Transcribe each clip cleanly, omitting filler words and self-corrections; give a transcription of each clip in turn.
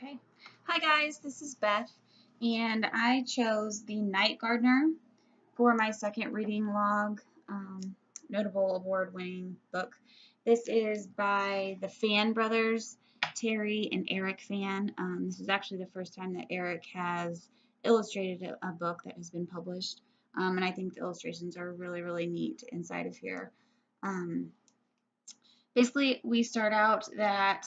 Okay. Hi guys, this is Beth, and I chose The Night Gardener for my second reading log, notable award-winning book. This is by the Fan brothers, Terry and Eric Fan. This is actually the first time that Eric has illustrated a book that has been published, and I think the illustrations are really, really neat inside of here. Basically, we start out that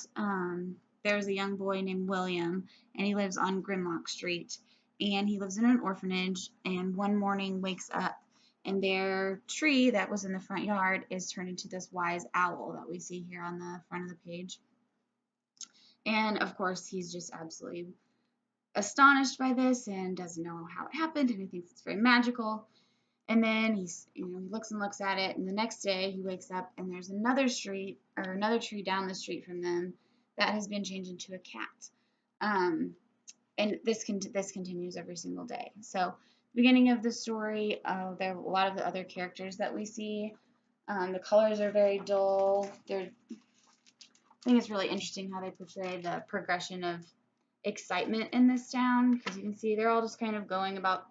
there's a young boy named William, and he lives on Grimlock Street, and he lives in an orphanage, and one morning wakes up, and their tree that was in the front yard is turned into this wise owl that we see here on the front of the page. And of course, he's just absolutely astonished by this and doesn't know how it happened, and he thinks it's very magical. And then he looks and looks at it, and the next day he wakes up and there's another tree down the street from them that has been changed into a cat. And this continues every single day. So, beginning of the story, there are a lot of the other characters that we see. The colors are very dull. I think it's really interesting how they portray the progression of excitement in this town, because you can see they're all just kind of going about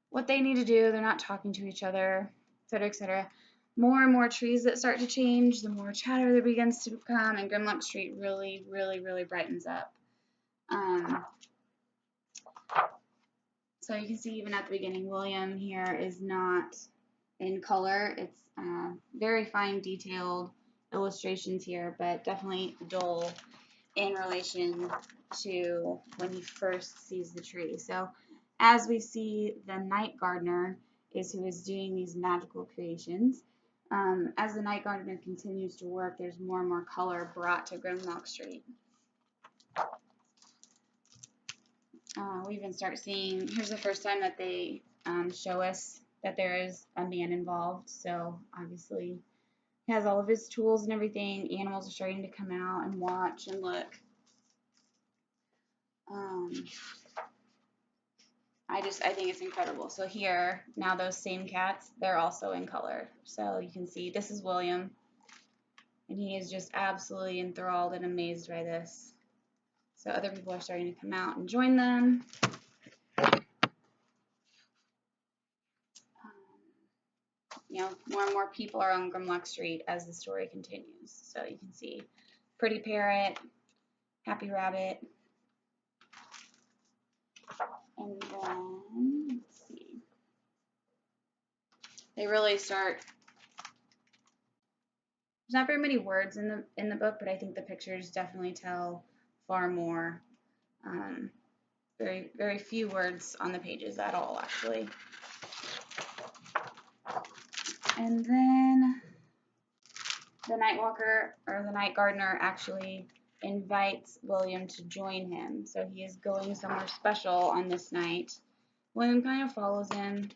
what they need to do. They're not talking to each other, etc., etc. More and more trees that start to change, the more chatter that begins to come, and Grimlock Street really, really, really brightens up. So you can see even at the beginning, William here is not in color. It's very fine detailed illustrations here, but definitely dull in relation to when he first sees the tree. So as we see, the night gardener is who is doing these magical creations. As the night gardener continues to work, there's more and more color brought to Grimlock Street. We even start seeing, here's the first time that they show us that there is a man involved. So obviously he has all of his tools and everything. Animals are starting to come out and watch and look. I think it's incredible. So here, now those same cats, they're also in color. So you can see this is William, and he is just absolutely enthralled and amazed by this. So other people are starting to come out and join them. More and more people are on Grimlock Street as the story continues. So you can see Pretty Parrot, Happy Rabbit, and then let's see. They really start. There's not very many words in the book, but I think the pictures definitely tell far more. Very, very few words on the pages at all, actually. And then the Nightwalker, or the Night Gardener, actually invites William to join him. So he is going somewhere special on this night. William kind of follows him,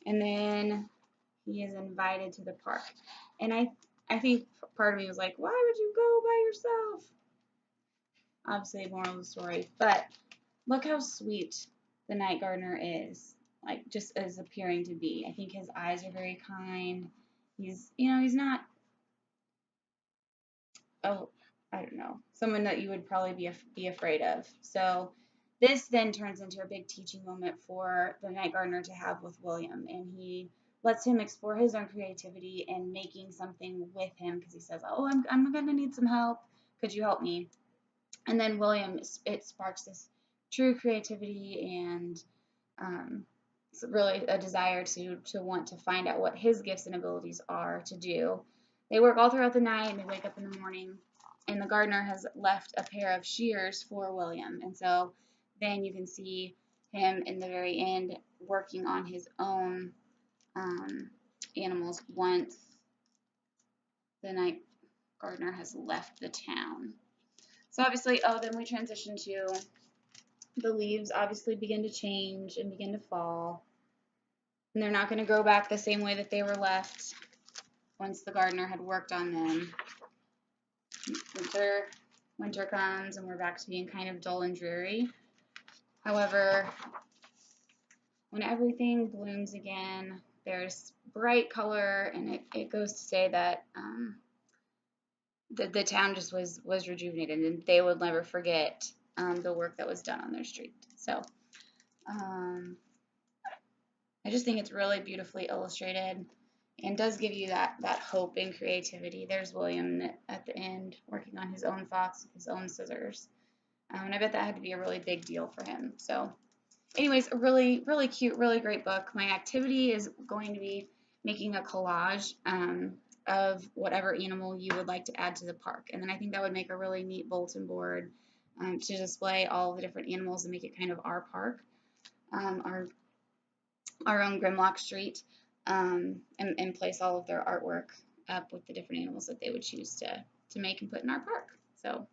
and then he is invited to the park. And I think part of me was like, why would you go by yourself? Obviously, moral of the story. But look how sweet the Night Gardener is, like just as appearing to be. I think his eyes are very kind. He's not, oh, I don't know, someone that you would probably be afraid of. So this then turns into a big teaching moment for the Night Gardener to have with William, and he lets him explore his own creativity and making something with him, because he says, oh, I'm going to need some help. Could you help me? And then William, it sparks this true creativity and really a desire to want to find out what his gifts and abilities are to do. They work all throughout the night, and they wake up in the morning, and the gardener has left a pair of shears for William. And so then you can see him in the very end working on his own animals once the night gardener has left the town. So obviously, then we transition to the leaves obviously begin to change and begin to fall. And they're not going to grow back the same way that they were left once the gardener had worked on them. Winter comes, and we're back to being kind of dull and dreary. However, when everything blooms again, there's bright color, and it goes to say that the town just was rejuvenated, and they will never forget the work that was done on their street. So um, I just think it's really beautifully illustrated and does give you that hope and creativity. There's William at the end working on his own fox with his own scissors. And I bet that had to be a really big deal for him. So anyways, a really, really cute, really great book. My activity is going to be making a collage of whatever animal you would like to add to the park. And then I think that would make a really neat bulletin board to display all the different animals and make it kind of our park, our own Grimlock Street, and place all of their artwork up with the different animals that they would choose to make and put in our park. So